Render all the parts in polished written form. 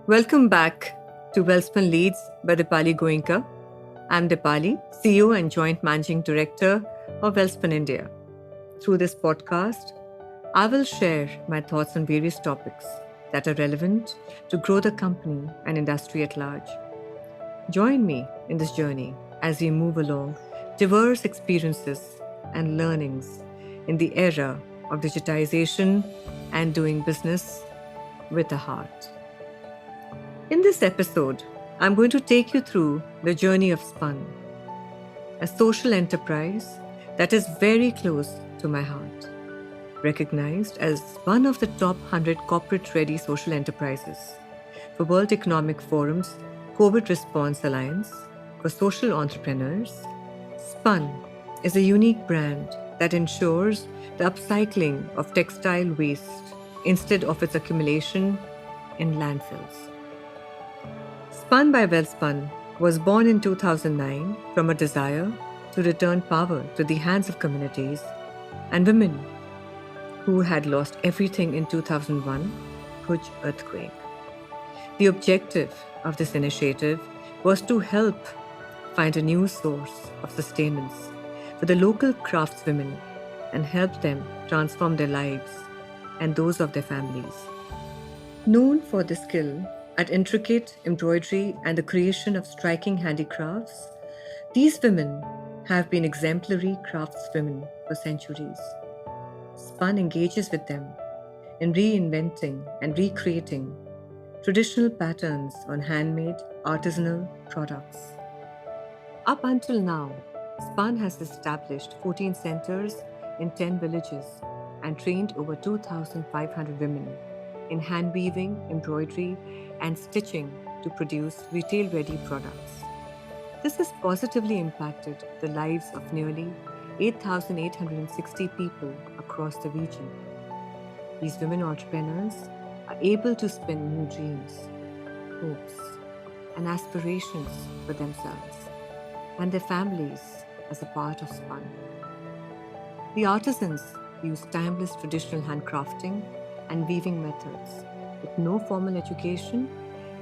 Welcome back to Wellspun Leads by Dipali Goenka. I'm Dipali, CEO and Joint Managing Director of Wellspun India. Through this podcast, I will share my thoughts on various topics that are relevant to grow the company and industry at large. Join me in this journey as we move along diverse experiences and learnings in the era of digitization and doing business with a heart. In this episode, I'm going to take you through the journey of Spun, a social enterprise that is very close to my heart, recognized as one of the top 100 corporate-ready social enterprises for World Economic Forum's COVID Response Alliance for Social Entrepreneurs. Spun is a unique brand that ensures the upcycling of textile waste instead of its accumulation in landfills. Spun by Wellspun was born in 2009 from a desire to return power to the hands of communities and women who had lost everything in 2001 Bhuj earthquake. The objective of this initiative was to help find a new source of sustenance for the local craftswomen and help them transform their lives and those of their families. Known for the skill at intricate embroidery and the creation of striking handicrafts, these women have been exemplary craftswomen for centuries. Spun engages with them in reinventing and recreating traditional patterns on handmade artisanal products. Up until now, Spun has established 14 centers in 10 villages and trained over 2,500 women in hand weaving, embroidery, and stitching to produce retail-ready products. This has positively impacted the lives of nearly 8,860 people across the region. These women entrepreneurs are able to spin new dreams, hopes, and aspirations for themselves and their families as a part of Spun. The artisans use timeless traditional handcrafting and weaving methods. With no formal education,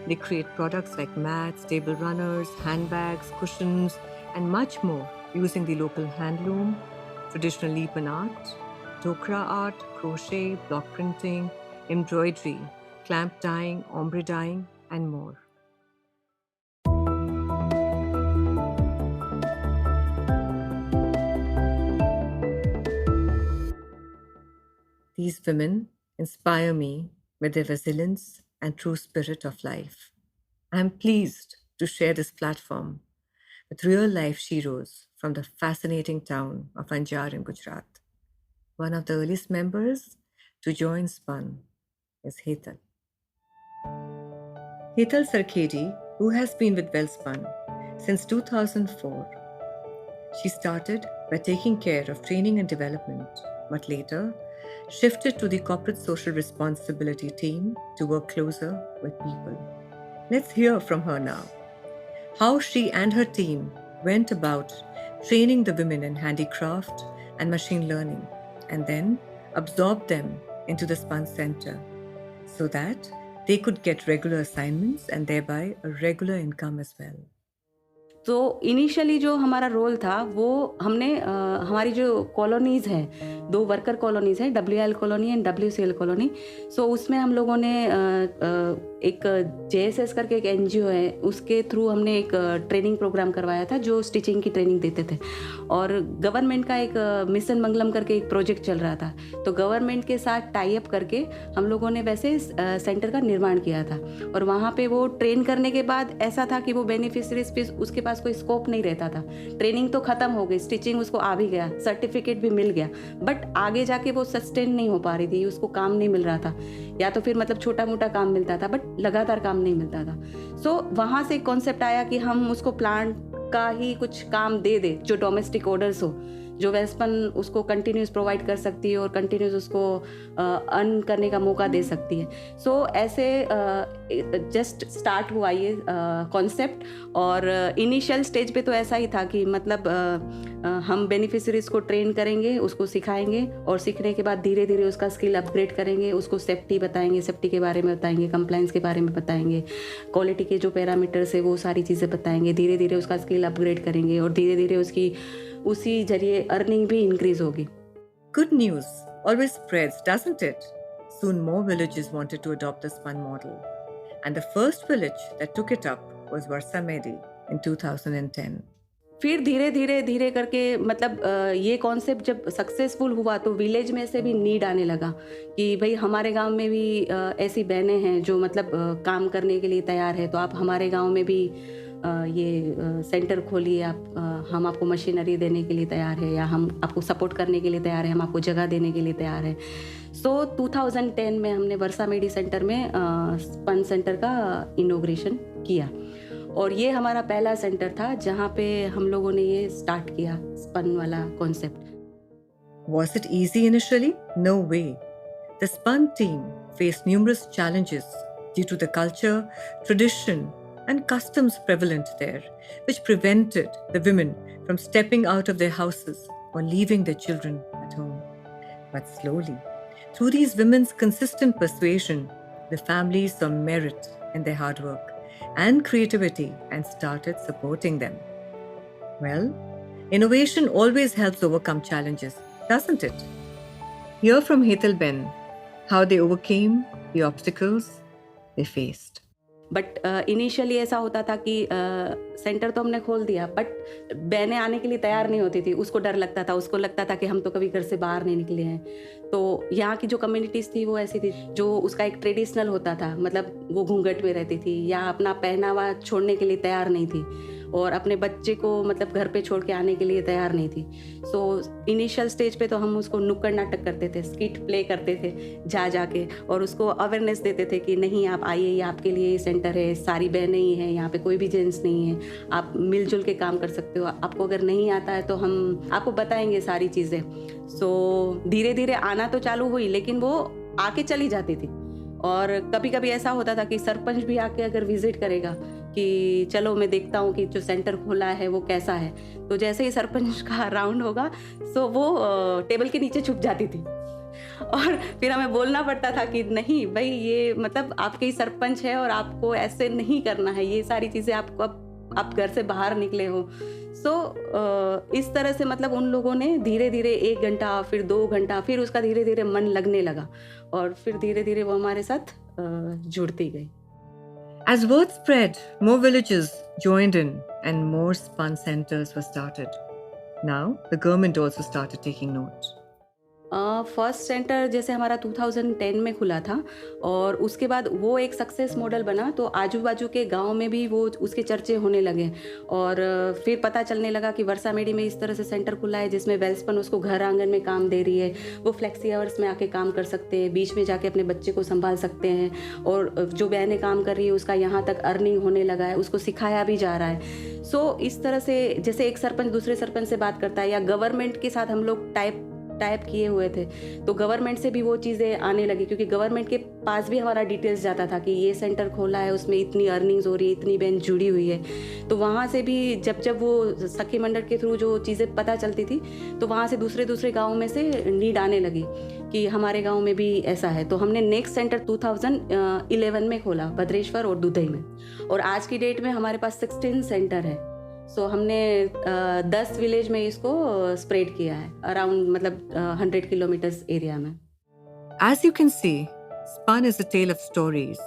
they create products like mats, table runners, handbags, cushions, and much more using the local handloom, traditional Lipan art, dokra art, crochet, block printing, embroidery, clamp dyeing, ombre dyeing, and more. These women inspire me with their resilience and true spirit of life. I am pleased to share this platform with real life heroes from the fascinating town of Anjar in Gujarat. One of the earliest members to join Spun is Hetal. Hetal Sarkhedi, who has been with Wellspun since 2004. She started by taking care of training and development, but later shifted to the corporate social responsibility team to work closer with people. Let's hear from her now. How she and her team went about training the women in handicraft and machine learning, and then absorbed them into the Spun Center so that they could get regular assignments and thereby a regular income as well. तो initially जो हमारा role था वो हमने हमारी जो colonies हैं, 2 worker colonies हैं, WIL colony and WCL colony. So उसमें हम लोगों ने एक JSS करके एक NGO है, उसके थ्रू हमने एक ट्रेनिंग प्रोग्राम करवाया था जो स्टिचिंग की ट्रेनिंग देते थे। और गवर्नमेंट का एक मिशन मंगलम करके एक प्रोजेक्ट चल रहा था, तो गवर्नमेंट के साथ टाई अप करके हम लोगों ने वैसे सेंटर का निर्माण किया था। और वहाँ पे वो ट्रेन करने के बाद ऐसा था कि वो बेनिफिशरीज पे उसके पास कोई स्कोप नहीं रहता था। ट्रेनिंग तो ख़त्म हो गई, स्टिचिंग उसको आ भी गया, सर्टिफिकेट भी मिल गया, बट आगे जाके वो सस्टेन नहीं हो पा रही थी, उसको काम नहीं मिल रहा था, या तो फिर मतलब छोटा मोटा काम मिलता था बट लगातार काम नहीं मिलता था। सो वहाँ से कॉन्सेप्ट आया कि हम उसको प्लांट का ही कुछ काम दे दे जो डोमेस्टिक ऑर्डर्स हो, जो वेल्सपन उसको कंटिन्यूस प्रोवाइड कर सकती है और कंटिन्यूस उसको अर्न करने का मौका दे सकती है। सो ऐसे जस्ट स्टार्ट हुआ ये कॉन्सेप्ट, और इनिशियल स्टेज पे तो ऐसा ही था कि मतलब हम बेनिफिशरीज को ट्रेन करेंगे, उसको सिखाएंगे, और सीखने के बाद धीरे धीरे उसका स्किल अपग्रेड करेंगे, उसको सेफ्टी बताएंगे, सेफ्टी के बारे में बताएंगे, कंप्लाइंस के बारे में बताएंगे, क्वालिटी के जो पैरामीटर्स है वो सारी चीज़ें बताएंगे, धीरे धीरे उसका स्किल अपग्रेड करेंगे और धीरे धीरे उसकी उसी जरिए अर्निंग भी इंक्रीज होगी। Good news always spreads, doesn't it? Soon more villages wanted to adopt the spun model. And the first village that took it up was Varsamedi in 2010. फिर धीरे करके मतलब ये कॉन्सेप्ट जब सक्सेसफुल हुआ तो विलेज में से भी नीड आने लगा कि भाई हमारे गांव में भी ऐसी बहनें हैं जो मतलब काम करने के लिए तैयार है, तो आप हमारे गांव में भी ये सेंटर खोलिए, आप हम आपको मशीनरी देने के लिए तैयार है, या हम आपको सपोर्ट करने के लिए तैयार है, हम आपको जगह देने के लिए तैयार है। सो 2010 में हमने वर्सामेडी सेंटर में स्पन सेंटर का इनॉग्रेशन किया, और ये हमारा पहला सेंटर था जहाँ पे हम लोगों ने ये स्टार्ट किया स्पन वाला concept. Was it easy initially? No way. The spun team faced numerous challenges due to the culture, tradition, and customs prevalent there, which prevented the women from stepping out of their houses or leaving their children at home. But slowly, through these women's consistent persuasion, the families saw merit in their hard work and creativity and started supporting them. Well, innovation always helps overcome challenges, doesn't it? Hear from Hetal Ben how they overcame the obstacles they faced. But initially ऐसा होता था कि centre तो हमने खोल दिया, but बहनें आने के लिए तैयार नहीं होती थी, उसको डर लगता था, उसको लगता था कि हम तो कभी घर से बाहर नहीं निकले हैं। तो यहाँ की जो कम्युनिटीज़ थी वो ऐसी थी जो उसका एक ट्रेडिशनल होता था, मतलब वो घूंघट में रहती थी या अपना पहनावा छोड़ने के लिए तैयार नहीं थी, और अपने बच्चे को मतलब घर पे छोड़ के आने के लिए तैयार नहीं थी। सो इनिशियल स्टेज पे तो हम उसको नुक्कड़ नाटक करते थे, स्किट प्ले करते थे जा के, और उसको अवेयरनेस देते थे कि नहीं आप आइए, ये आपके लिए ये सेंटर है, सारी बहनें ही हैं, यहाँ पे कोई भी जेंट्स नहीं है, आप मिलजुल के काम कर सकते हो, आपको अगर नहीं आता है तो हम आपको बताएंगे सारी चीज़ें। सो धीरे धीरे आना तो चालू हुई, लेकिन वो आके चली जाती थी, और कभी कभी ऐसा होता था कि सरपंच भी आके अगर विजिट करेगा कि चलो मैं देखता हूँ कि जो सेंटर खोला है वो कैसा है, तो जैसे ही सरपंच का राउंड होगा सो वो टेबल के नीचे छुप जाती थी, और फिर हमें बोलना पड़ता था कि नहीं भाई ये मतलब आपके ही सरपंच है और आपको ऐसे नहीं करना है, ये सारी चीज़ें आपको आप घर से बाहर निकले हो। सो इस तरह से मतलब उन लोगों ने धीरे धीरे 1 घंटा, फिर 2 घंटा, फिर उसका धीरे धीरे मन लगने लगा, और फिर धीरे धीरे वो हमारे साथ जुड़ती गई। As word spread, more villages joined in and more spun centers were started. Now, the government also started taking note. First centre जैसे हमारा 2010 में खुला था, और उसके बाद वो एक सक्सेस मॉडल बना, तो आजू बाजू के गांव में भी वो उसके चर्चे होने लगे, और फिर पता चलने लगा कि वर्सामेडी में इस तरह से सेंटर खुला है जिसमें वेल्सपन उसको घर आंगन में काम दे रही है, वो फ्लेक्सी आवर्स में आके काम कर सकते हैं, बीच में जाके अपने बच्चे को संभाल सकते हैं, और जो बहनें काम कर रही है उसका यहाँ तक अर्निंग होने लगा है, उसको सिखाया भी जा रहा है। सो इस तरह से जैसे एक सरपंच दूसरे सरपंच से बात करता है, या गवर्नमेंट के साथ हम लोग टाइप किए हुए थे, तो गवर्नमेंट से भी वो चीज़ें आने लगी, क्योंकि गवर्नमेंट के पास भी हमारा डिटेल्स जाता था कि ये सेंटर खोला है, उसमें इतनी अर्निंग्स हो रही है, इतनी बहन जुड़ी हुई है। तो वहाँ से भी जब वो सखी मंडल के थ्रू जो चीज़ें पता चलती थी, तो वहाँ से दूसरे गाँव में से नीड आने लगी कि हमारे गाँव में भी ऐसा है। तो हमने नेक्स्ट सेंटर 2011 में खोला, भद्रेश्वर और दुधई में, और आज की डेट में हमारे पास 16 सेंटर है। सो हमने 10 विलेज में इसको स्प्रेड किया है, अराउंड मतलब 100 किलोमीटर्स एरिया में। As you can see, Spun is a tale of stories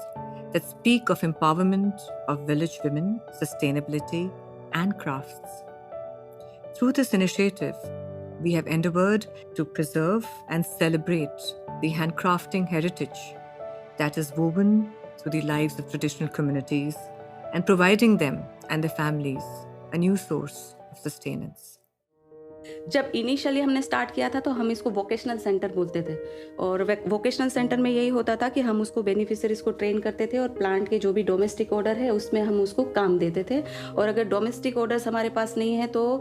that speak of empowerment of village women, sustainability, and crafts. Through this initiative, we have endeavored to preserve and celebrate the handcrafting heritage that is woven through the lives of traditional communities and providing them and their families a new source of sustenance. जब initially हमने start किया था तो हम इसको vocational centre बोलते थे, और वोकेशनल सेंटर में यही होता था कि हम उसको बेनिफिशियरीज को ट्रेन करते थे और प्लांट के जो भी डोमेस्टिक ऑर्डर है उसमें हम उसको काम देते थे। और अगर डोमेस्टिक ऑर्डर्स हमारे पास नहीं है तो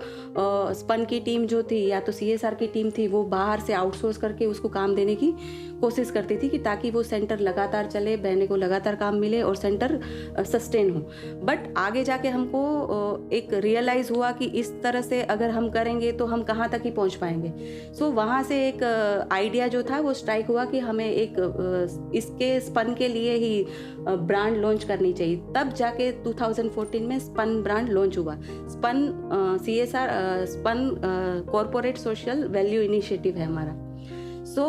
स्पन की टीम जो थी या तो CSR की टीम थी वो बाहर से आउटसोर्स करके उसको काम देने की कोशिश करती थी कि ताकि वो सेंटर लगातार चले, बहने को लगातार काम मिले और सेंटर सस्टेन हो। बट आगे जाके हमको एक रियलाइज़ हुआ कि इस तरह से अगर हम करेंगे तो हम कहाँ तक ही पहुँच पाएंगे। सो वहाँ से एक आइडिया जो था वो स्ट्राइक हुआ कि हमें एक इसके स्पन के लिए ही ब्रांड लॉन्च करनी चाहिए। तब जाके 2014 में स्पन ब्रांड लॉन्च हुआ। Spun CSR Spun corporate social value initiative है हमारा। सो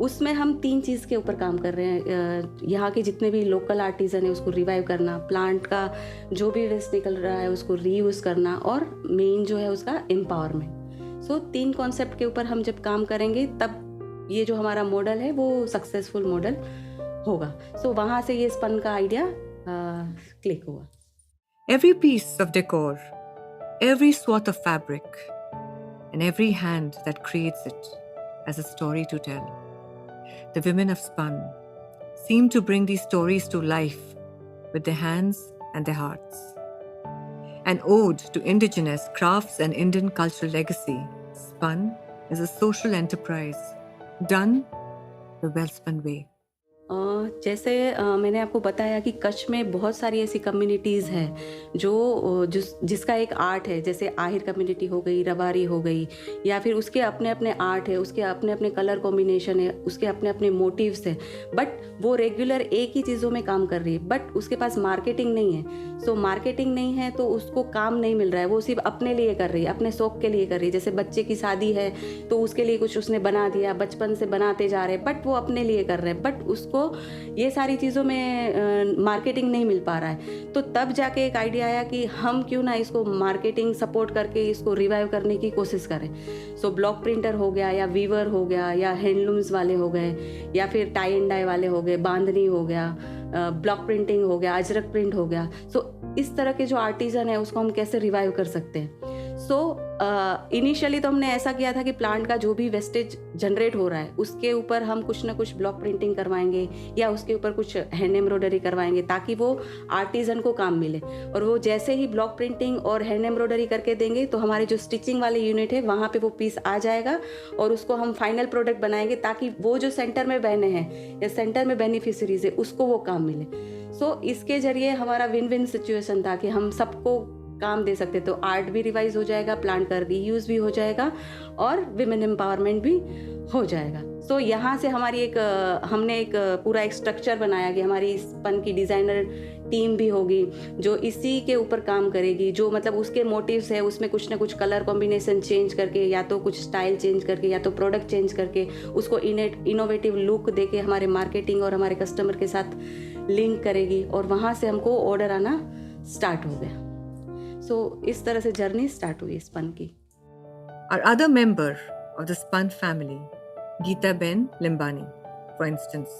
उसमें हम 3 चीज़ के ऊपर काम कर रहे हैं। यहाँ के जितने भी लोकल आर्टिजन है उसको रिवाइव करना, प्लांट का जो भी वेस्ट निकल रहा है उसको रीयूज़ करना, और मेन जो है उसका एम्पावरमेंट। सो 3 कॉन्सेप्ट के ऊपर हम जब काम करेंगे तब ये जो हमारा मॉडल है वो सक्सेसफुल मॉडल होगा। सो वहाँ से ये स्पन का आइडिया क्लिक हुआ। Every piece of decor, every swath of fabric, and every hand that creates it as a story to tell. The women of Spun seem to bring these stories to life with their hands and their hearts. An ode to indigenous crafts and Indian cultural legacy, Spun is a social enterprise done the Wellspun way. जैसे मैंने आपको बताया कि कच्छ में बहुत सारी ऐसी communities हैं जिसका एक आर्ट है, जैसे आहिर कम्युनिटी हो गई, रबारी हो गई, या फिर उसके अपने अपने आर्ट है, उसके अपने अपने कलर कॉम्बिनेशन है, उसके अपने अपने मोटिव्स हैं, बट वो रेगुलर एक ही चीज़ों में काम कर रही है, बट उसके पास मार्केटिंग नहीं है। सो मार्केटिंग नहीं है तो उसको काम नहीं मिल रहा है, वो सिर्फ अपने लिए कर रही है, अपने शौक के लिए कर रही है। जैसे बच्चे की शादी है तो उसके लिए कुछ उसने बना दिया, बचपन से बनाते जा रहे हैं, बट वो अपने लिए कर रहे हैं, बट उसको ये सारी चीज़ों में मार्केटिंग नहीं मिल पा रहा है। तो तब जाके एक आइडिया आया कि हम क्यों ना इसको मार्केटिंग सपोर्ट करके इसको रिवाइव करने की कोशिश करें। सो ब्लॉक प्रिंटर हो गया, या वीवर हो गया, या हैंडलूम्स वाले हो गए, या फिर टाई एंड डाई वाले हो गए, बांधनी हो गया, ब्लॉक प्रिंटिंग हो गया, अजरक प्रिंट हो गया। सो इस तरह के जो आर्टिजन है उसको हम कैसे रिवाइव कर सकते हैं। सो इनिशियली तो हमने ऐसा किया था कि प्लांट का जो भी वेस्टेज जनरेट हो रहा है उसके ऊपर हम कुछ ना कुछ ब्लॉक प्रिंटिंग करवाएंगे या उसके ऊपर कुछ हैंड एम्ब्रॉयडरी करवाएंगे ताकि वो आर्टिजन को काम मिले। और वो जैसे ही ब्लॉक प्रिंटिंग और हैंड एम्ब्रॉयडरी करके देंगे तो हमारे जो स्टिचिंग वाले यूनिट है वहाँ पे वो पीस आ जाएगा और उसको हम फाइनल प्रोडक्ट बनाएंगे ताकि वो जो सेंटर में बहने हैं या सेंटर में बेनिफिशरीज है उसको वो काम मिले। सो इसके जरिए हमारा विन विन सिचुएशन था कि हम सबको काम दे सकते, तो आर्ट भी रिवाइज हो जाएगा, प्लांट का रीयूज भी हो जाएगा और विमेन एम्पावरमेंट भी हो जाएगा। सो यहाँ से हमारी हमने एक पूरा एक स्ट्रक्चर बनाया कि हमारी स्पन की डिज़ाइनर टीम भी होगी जो इसी के ऊपर काम करेगी, जो मतलब उसके मोटिव्स है उसमें कुछ ना कुछ कलर कॉम्बिनेशन चेंज करके या तो कुछ स्टाइल चेंज करके या तो प्रोडक्ट चेंज करके उसको इनोवेटिव लुक देके हमारे मार्केटिंग और हमारे कस्टमर के साथ लिंक करेगी और वहाँ से हमको ऑर्डर आना स्टार्ट हो गया। सो इस तरह से जर्नी स्टार्ट हुई स्पन की। Our other member of the Spun family, Geeta Ben Limbani, for instance,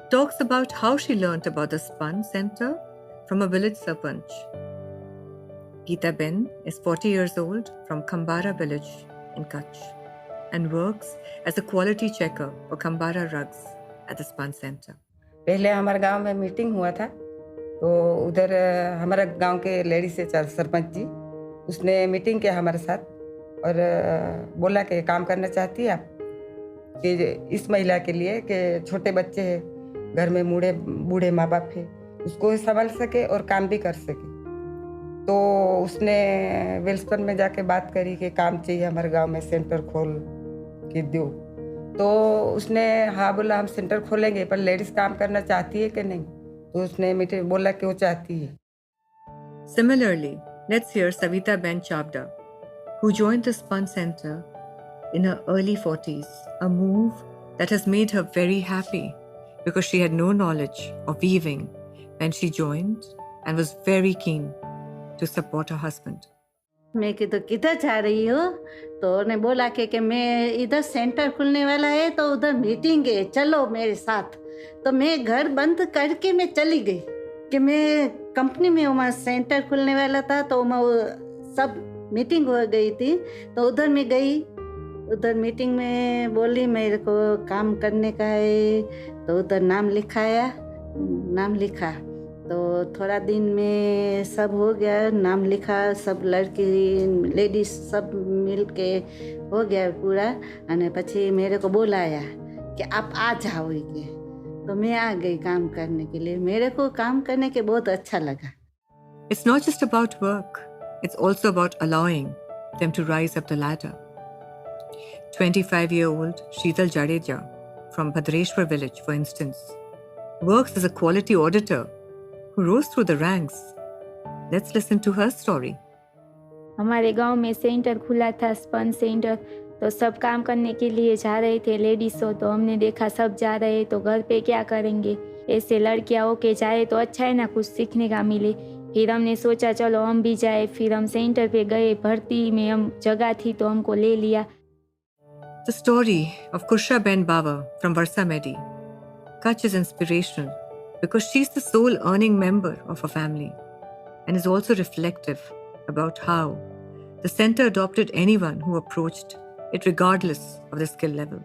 talks about how she learnt about the Spun Center from a village sarpanch. Geeta Ben is 40 years old from Kambara village in Kutch and works as a quality checker for Kambara rugs at the Spun Center. पहले हमारे गांव में meeting हुआ था तो उधर हमारा गांव के लेडी से सरपंच जी उसने मीटिंग किया हमारे साथ और बोला कि काम करना चाहती है आप कि इस महिला के लिए कि छोटे बच्चे हैं घर में बूढ़े माँ बाप है उसको संभाल सके और काम भी कर सके। तो उसने वेलस्पन में जाके बात करी कि काम चाहिए हमारे गांव में सेंटर खोल के दो। तो उसने हाँ बोला हम सेंटर खोलेंगे पर लेडीज काम करना चाहती है कि नहीं, तो उसने मुझे बोला कि वो चाहती है। Similarly, let's hear Savita Ben Chabda, who joined the Spun Center in her early 40s, a move that has made her very happy because she had no knowledge of weaving when she joined and was very keen to support her husband. मैं कि तो किधर जा रही हो, तो उन्हें बोला कि मैं इधर सेंटर खुलने वाला है तो उधर मीटिंग है, चलो मेरे साथ। तो मैं घर बंद करके मैं चली गई कि मैं कंपनी में वहाँ सेंटर खुलने वाला था तो मैं सब मीटिंग हो गई थी, तो उधर मैं गई। उधर मीटिंग में बोली मेरे को काम करने का है, तो उधर नाम लिखा। तो थोड़ा दिन में सब हो गया, नाम लिखा, सब लड़की लेडीज सब मिल के हो गया पूरा। और પછી मेरे को बुलाया कि आप आ जाओ के, तो मैं आ गई काम करने के लिए। मेरे को काम करने के बहुत अच्छा लगा। It's not just about work, it's also about allowing them to rise up the ladder. 25-year-old Sheetal Jadeja from Bhadreshwar village, for instance, works as a quality auditor who rose through the ranks. Let's listen to her story. हमारे गांव में centre खुला था, spun centre, तो सब काम करने के लिए जा रहे थे लेडीज। तो हमने देखा सब जा रहे, तो घर पे क्या करेंगे, ऐसे लड़कियां होके जाए तो अच्छा है ना, कुछ सीखने का मिले। फिर हमने सोचा चलो हम भी जाए। फिर हम सेंटर पे गए, भर्ती में हम जगह थी तो हमको ले लिया। The story of Kursha Ben Bawa from Varsa Medi Kutch is inspirational because she's the sole earning member of her family and is also reflective about how the center adopted anyone who approached it regardless of their skill level.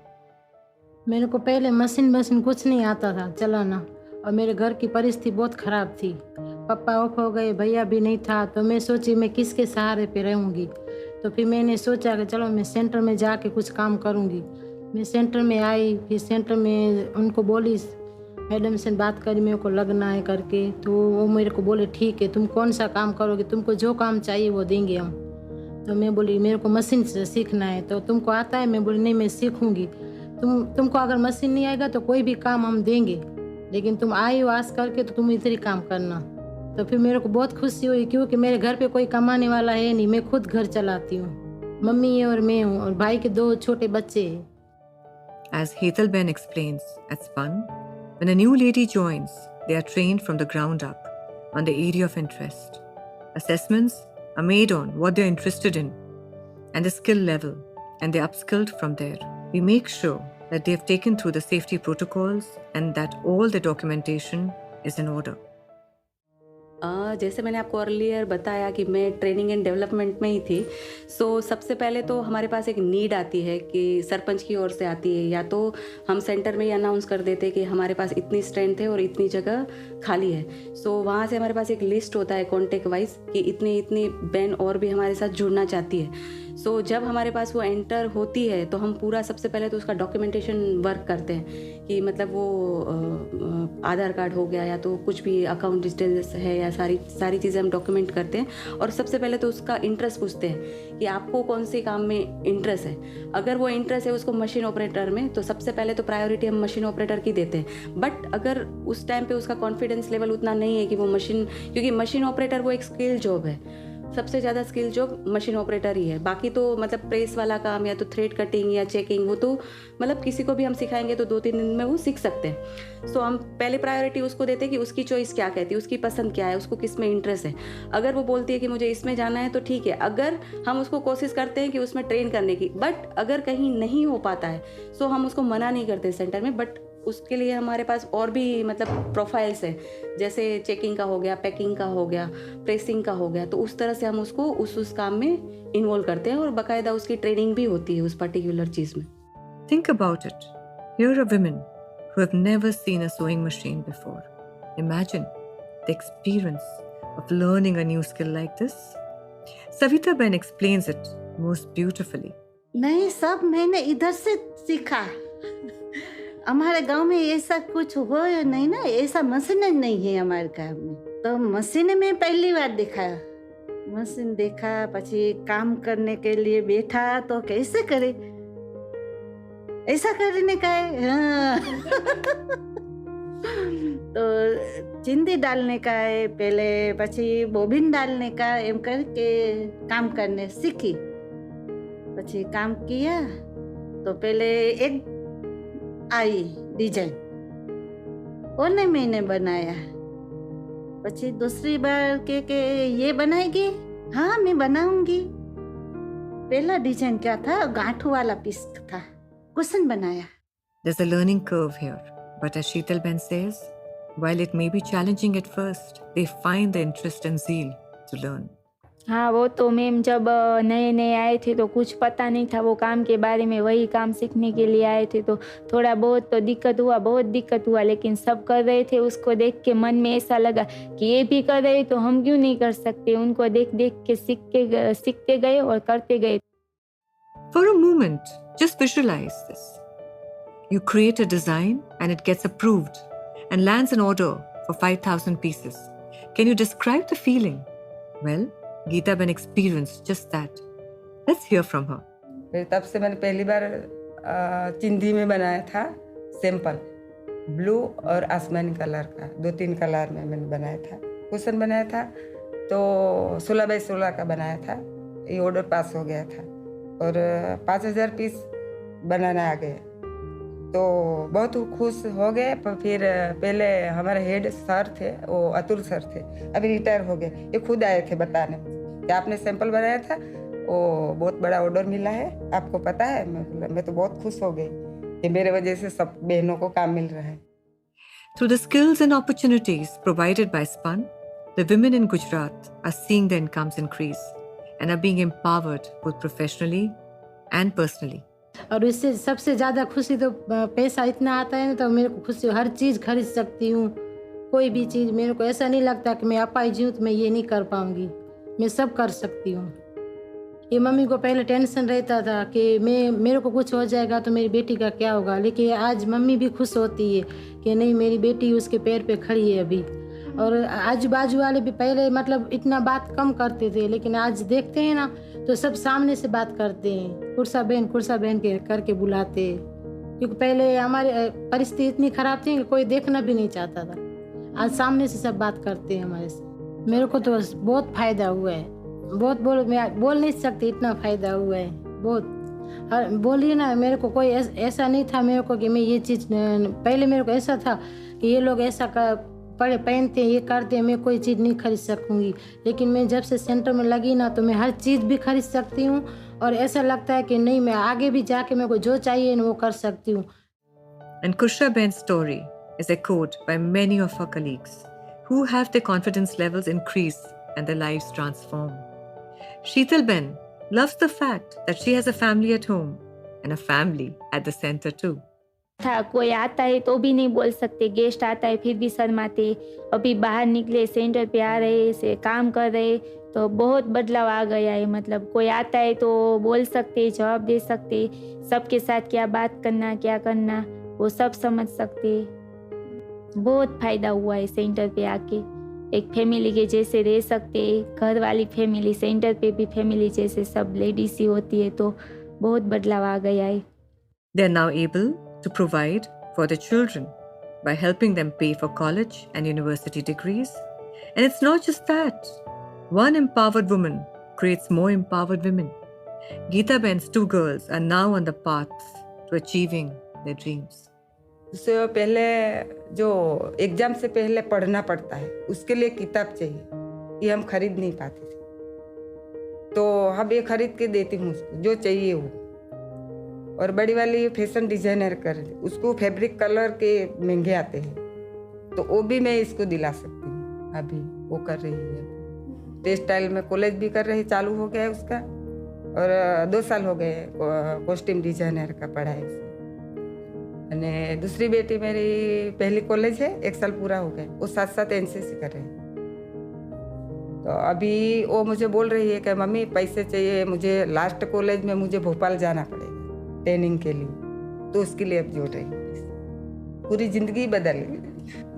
मेरे को पहले machine कुछ नहीं आता था चलाना, और मेरे घर की परिस्थिति बहुत ख़राब थी। पापा ऑफ हो गए, भैया भी नहीं था, तो मैं सोची मैं किसके सहारे पे रहूँगी। तो फिर मैंने सोचा कि चलो मैं सेंटर में जाके कुछ काम करूँगी। मैं सेंटर में आई, फिर सेंटर में उनको बोली, मैडम से बात करी मेरे को लगना है करके। तो वो मेरे को बोले ठीक है, तुम कौन सा काम करोगे, तुमको जो काम चाहिए वो देंगे हम। तो मैं बोली मेरे को मशीन से सीखना है। तो तुमको आता है? मैं बोली नहीं, मैं सीखूँगी। तुमको अगर मशीन नहीं आएगा तो कोई भी काम हम देंगे, लेकिन तुम आई हो आस करके तो तुम इधर ही काम करना। तो फिर मेरे को बहुत खुशी हुई, क्योंकि मेरे घर पे कोई कमाने वाला है नहीं, मैं खुद घर चलाती हूँ। मम्मी है और मैं हूँ, और भाई के 2 छोटे बच्चे हैं। As Hetal Ben explains at SPUN, when a new lady joins, they are trained from the ground up on the area of interest. Assessments are made on what they are interested in and the skill level, and they are upskilled from there. We make sure that they have taken through the safety protocols and that all the documentation is in order. जैसे मैंने आपको earlier बताया कि मैं training and development में ही थी। सो सबसे पहले तो हमारे पास एक नीड आती है कि सरपंच की ओर से आती है, या तो हम सेंटर में ही अनाउंस कर देते कि हमारे पास इतनी स्ट्रेंथ है और इतनी जगह खाली है। सो वहाँ से हमारे पास एक लिस्ट होता है कॉन्टेक्ट वाइज कि इतनी बहन और भी हमारे साथ जुड़ना चाहती है। सो जब हमारे पास वो एंटर होती है तो हम पूरा सबसे पहले तो उसका डॉक्यूमेंटेशन वर्क करते हैं कि मतलब वो आधार कार्ड हो गया, या तो कुछ भी अकाउंट डिटेल्स है, या सारी चीज़ें हम डॉक्यूमेंट करते हैं। और सबसे पहले तो उसका इंटरेस्ट पूछते हैं कि आपको कौन से काम में इंटरेस्ट है। अगर वो इंटरेस्ट है उसको मशीन ऑपरेटर में, तो सबसे पहले तो प्रायोरिटी हम मशीन ऑपरेटर की देते हैं। बट अगर उस टाइम पे उसका कॉन्फिडेंस लेवल उतना नहीं है कि वो मशीन, क्योंकि मशीन ऑपरेटर वो एक स्किल जॉब है, सबसे ज़्यादा स्किल जॉब मशीन ऑपरेटर ही है। बाकी तो मतलब प्रेस वाला काम या तो थ्रेड कटिंग या चेकिंग, वो तो मतलब किसी को भी हम सिखाएंगे तो 2-3 दिन में वो सीख सकते हैं। सो हम पहले प्रायोरिटी उसको देते हैं कि उसकी चॉइस क्या कहती है, उसकी पसंद क्या है, उसको किस में इंटरेस्ट है। अगर वो बोलती है कि मुझे इसमें जाना है तो ठीक है। अगर हम उसको कोशिश करते हैं कि उसमें ट्रेन करने की, बट अगर कहीं नहीं हो पाता है सो हम उसको मना नहीं करते सेंटर में। बट उसके लिए हमारे पास और भी मतलब प्रोफाइल्स है, जैसे चेकिंग का हो गया, पैकिंग का हो गया, प्रेसिंग का हो गया। तो उस तरह से हम उसको उस काम में इन्वॉल्व करते हैं, और बाकायदा उसकी ट्रेनिंग भी होती है उस पर्टिकुलर चीज़ में। Think about it. Here are women who have never seen a sewing machine before. Imagine the experience of learning a new skill like this. Savita Ben explains it most beautifully. नहीं, सब मैंने इधर से सीखा। हमारे गांव में ऐसा कुछ हो नहीं ना, ऐसा मशीन नहीं है हमारे गांव में। तो मशीन में पहली बार देखा, मशीन देखा, પછી काम करने के लिए बैठा तो कैसे करे, ऐसा करने का है। हाँ। तो चिंदी डालने का है पहले, પછી बोबिन डालने का, एम करके काम करने सीखी। પછી काम किया तो पहले एक आई डिजाइन, ओने मैंने बनाया। પછી दूसरी बार के ये बनाएगी, हाँ मैं बनाऊंगी। पहला डिजाइन क्या था, गांठों वाला पीस था, कुशन बनाया। There's a learning curve here, but as Sheetal Ben says, while it may be challenging at first, they find the interest and zeal to learn. हाँ, वो तो मैम जब नए नए आए थे तो कुछ पता नहीं था वो काम के बारे में, वही काम सीखने के लिए आए थे, तो थोड़ा बहुत तो दिक्कत हुआ, बहुत दिक्कत हुआ, लेकिन सब कर रहे थे उसको देख के मन में ऐसा लगा कि ये भी कर रहे तो हम क्यों नहीं कर सकते। उनको देख देख के सीखते गए और करते गए। For a moment, just visualize this. You create a design and it gets approved and lands an order for 5,000 pieces. Can you describe the feeling? Well, Geeta Ben experienced just that. Let's hear from her. फिर तब से मैंने पहली बार चिंदी में बनाया था simple blue और आसमानी कलर का, 2-3 कलर में मैंने बनाया था। कुशन बनाया था तो 16x16 का बनाया था। ये ऑर्डर पास हो गया था और 5,000 पीस बनाना आ गया तो बहुत खुश हो गए। पर फिर पहले हमारे हेड सर थे, वो अतुल सर थे, अभी रिटायर हो गए। ये खुद आए थे बताने कि आपने सैंपल बनाया था, वो बहुत बड़ा ऑर्डर मिला है, आपको पता है? मैं तो बहुत खुश हो गई कि मेरे वजह से सब बहनों को काम मिल रहा है। Through the skills and opportunities provided by SPUN, the women in Gujarat are seeing their incomes increase and are being empowered both professionally and personally. और इससे सबसे ज़्यादा खुशी तो पैसा इतना आता है ना, तो मेरे को खुशी, हर चीज़ खरीद सकती हूँ। कोई भी चीज़ मेरे को ऐसा नहीं लगता कि मैं अपाहिज हूँ तो मैं ये नहीं कर पाऊँगी, मैं सब कर सकती हूँ। ये मम्मी को पहले टेंशन रहता था कि मेरे को कुछ हो जाएगा तो मेरी बेटी का क्या होगा, लेकिन आज मम्मी भी खुश होती है कि नहीं, मेरी बेटी उसके पैर पे खड़ी है अभी। और आजू बाजू वाले भी पहले मतलब इतना बात कम करते थे, लेकिन आज देखते हैं ना तो सब सामने से बात करते हैं, कुर्सा बहन के करके बुलाते हैं। क्योंकि पहले हमारी परिस्थिति इतनी खराब थी कि कोई देखना भी नहीं चाहता था। आज सामने से सब बात करते हैं हमारे से। मेरे को तो बहुत फ़ायदा हुआ है, बहुत मैं बोल नहीं सकती, इतना फ़ायदा हुआ है बहुत। बोलिए ना, मेरे को कोई ऐसा नहीं था मेरे को कि मैं ये चीज़, पहले मेरे को ऐसा था कि ये लोग ऐसा पहनते हैं, ये करते हैं, मैं कोई चीज़ नहीं खरीद सकूँगी। लेकिन मैं जब से सेंटर में लगी ना तो मैं हर चीज़ भी खरीद सकती हूँ और ऐसा लगता है कि नहीं, मैं आगे भी जाके मेरे को जो चाहिए ना वो कर सकती हूँ। And Kushra Ben's story is echoed by many of her colleagues who have their confidence levels increase and their lives transform. Sheetal Ben loves the fact that she has a family at home and a family at the center too. था कोई आता है तो भी नहीं बोल सकते, guest आता है फिर भी शर्माते। अभी बाहर निकले, सेंटर पे आ रहे से काम कर रहे तो बहुत बदलाव आ गया है। मतलब कोई आता है तो बोल सकते, जवाब दे सकते, सबके साथ क्या बात करना क्या करना वो सब समझ सकते। बहुत फ़ायदा हुआ है सेंटर पे आके, एक फैमिली के जैसे रह सकते, घर वाली फैमिली, सेंटर पे भी फैमिली जैसे सब लेडीज ही होती है, तो बहुत बदलाव आ गया है। They are now able to provide for their children by helping them pay for college and university degrees. And it's not just that. One empowered woman creates more empowered women. Geeta Ben's 2 girls are now on the path to achieving their dreams. उससे पहले जो exam से पहले पढ़ना पड़ता है, उसके लिए किताब चाहिए, ये हम खरीद नहीं पाते थे। तो अब ये खरीद के देती हूँ उसको जो चाहिए वो। और बड़ी वाली फैशन डिजाइनर कर, उसको फैब्रिक कलर के महंगे आते हैं, तो वो भी मैं इसको दिला सकती हूँ। अभी वो कर रही है, टेक्सटाइल में कॉलेज भी कर रही, चालू हो गया है उसका, और 2 साल हो गए कॉस्ट्यूम डिजाइनर का पढ़ाई से। અને दूसरी बेटी मेरी पहली कॉलेज है, 1 साल पूरा हो गया, वो साथ एनसीसी कर रही है। तो अभी वो मुझे बोल रही है कि मम्मी पैसे चाहिए मुझे, लास्ट कॉलेज में मुझे भोपाल जाना पड़ेगा ट्रेनिंग के लिए, तो उसके लिए अब जोड़ रही हूँ। पूरी ज़िंदगी बदल गई।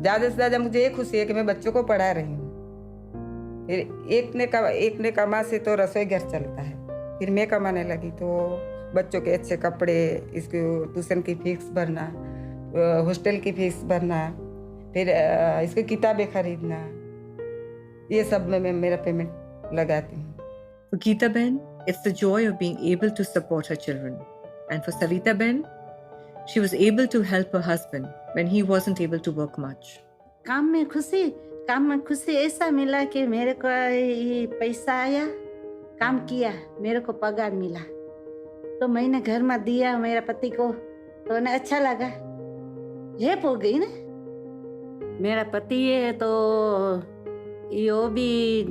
ज़्यादा से ज़्यादा मुझे ये खुशी है कि मैं बच्चों को पढ़ा रही हूँ। फिर एक ने कमा से तो रसोई घर चलता है, फिर मैं कमाने लगी तो बच्चों के अच्छे कपड़े, इसको ट्यूशन की फीस भरना, हॉस्टल की फीस भरना, फिर इसकी किताबें खरीदना, ये सब में मैं मेरा पेमेंट लगाती हूँ। For Geeta Ben, it's the joy of being able to support her children. And for Savita Ben, she was able to help her husband when he wasn't able to work much. काम में खुशी ऐसा मिला कि मेरे को ये पैसा आया, काम किया, मेरे को पगार मिला, तो मैंने घर में दिया मेरा पति को, तो उन्हें अच्छा लगा, हेल्प हो गई ना। मेरा पति है तो यो भी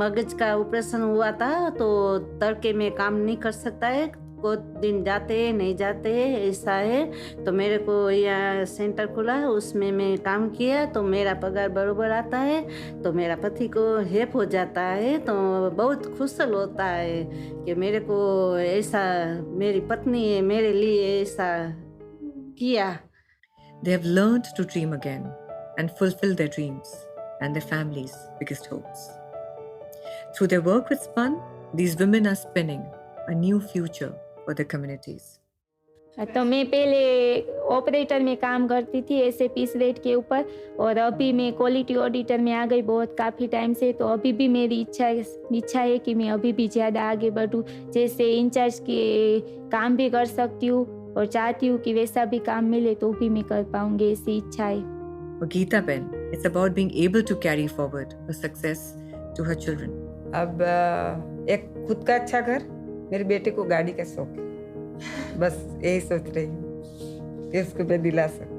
मगज का ऑपरेशन हुआ था, तो तड़के में काम नहीं कर सकता है, को दिन जाते हैं नहीं जाते हैं, ऐसा है। तो मेरे को यहाँ सेंटर खुला, उसमें मैं काम किया, तो मेरा पगार बराबर आता है, तो मेरा पति को हेल्प हो जाता है, तो बहुत खुश होता है कि मेरे को ऐसा मेरी पत्नी है मेरे लिए ऐसा किया। They have learned to dream again and fulfill their dreams and their families' biggest hopes. Through their work with SPUN, these women are spinning a new future for their communities. तो मैं पहले ऑपरेटर में काम करती थी ऐसे piece rate के ऊपर, और अभी मैं क्वालिटी ऑडिटर में आ गई बहुत काफ़ी टाइम से। तो अभी भी मेरी इच्छा है कि मैं अभी भी ज़्यादा आगे बढ़ूँ, जैसे इंचार्ज के काम भी कर सकती हूँ, और चाहती हूँ कि वैसा भी काम मिले तो भी मैं कर पाऊँगी, ऐसी इच्छा है। For Geeta Ben, it's about being able to carry forward her success to her children. अब एक खुद का अच्छा घर, मेरी बेटी को गाड़ी का शौक है, बस यही सोच रही हूँ कि उसको मैं दिला सकूँ।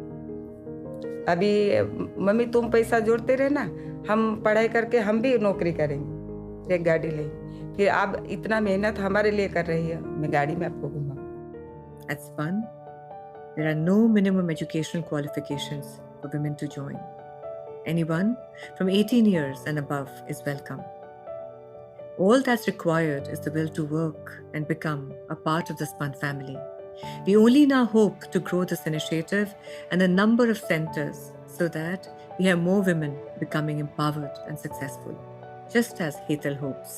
अभी मम्मी तुम पैसा जोड़ते रहना, हम पढ़ाई करके हम भी नौकरी करेंगे, एक गाड़ी लेंगे। फिर आप इतना मेहनत हमारे लिए कर रही है, मैं गाड़ी में आपको घुमाऊँ। At SPUN, there are no minimum educational qualifications for women to join. Anyone from 18 years and above is welcome. All that's required is the will to work and become a part of the SPUN family. We only now hope to grow this initiative and the number of centers so that we have more women becoming empowered and successful, just as Hetal hopes.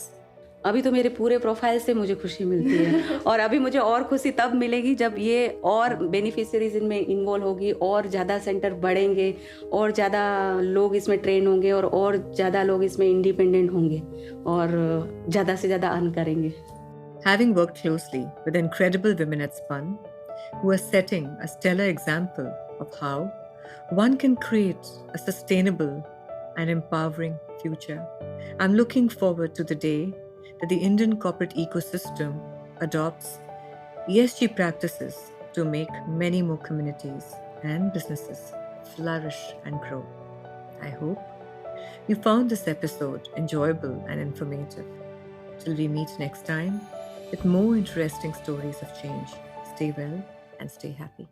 अभी तो मेरे पूरे profile से मुझे खुशी मिलती है, और अभी मुझे और खुशी तब मिलेगी जब ये और बेनिफिशियरीज इनमें इन्वॉल्व होगी, और ज़्यादा सेंटर बढ़ेंगे, और ज़्यादा लोग इसमें ट्रेन होंगे, और ज़्यादा लोग इसमें इंडिपेंडेंट होंगे, और ज़्यादा से ज़्यादा अर्न करेंगे। Having worked closely with the incredible women at SPUN, who are setting a stellar example of how one can create a sustainable and empowering future, I'm looking forward to the day that the Indian corporate ecosystem adopts ESG practices to make many more communities and businesses flourish and grow. I hope you found this episode enjoyable and informative. Till we meet next time with more interesting stories of change, stay well and stay happy.